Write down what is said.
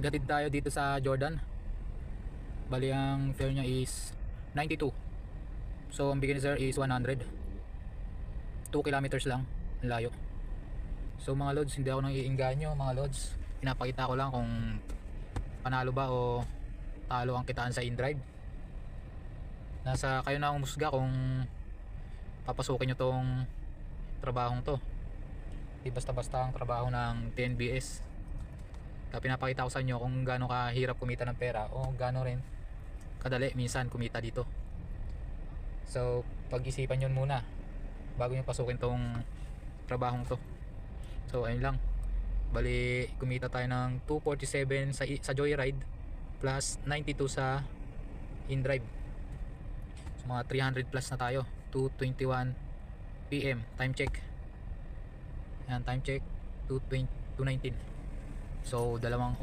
Naghatid tayo dito sa Jordan. Bali ang fare nya is 92. So ang bigay ni sir is 100. 2 kilometers lang ang layo. So mga lods, hindi ako nang iinganyo mga lods. Pinapakita ko lang kung panalo ba o talo ang kitaan sa InDrive. Nasa kayo na umusga kung papasukin nyo tong trabahong to. Di basta basta ang trabaho ng TNBS. Kaya pinapakita ko sa inyo kung gaano kahirap kumita ng pera o gaano rin kadali minsan kumita dito. So pag-isipan nyo muna bago nyo pasukin tong trabahong to. So ayun lang, bali kumita tayo ng 247 sa Joyride plus 92 sa InDrive. So mga 300 plus na tayo. 2:21 PM time check. Yan, time check 2:19. So dalawang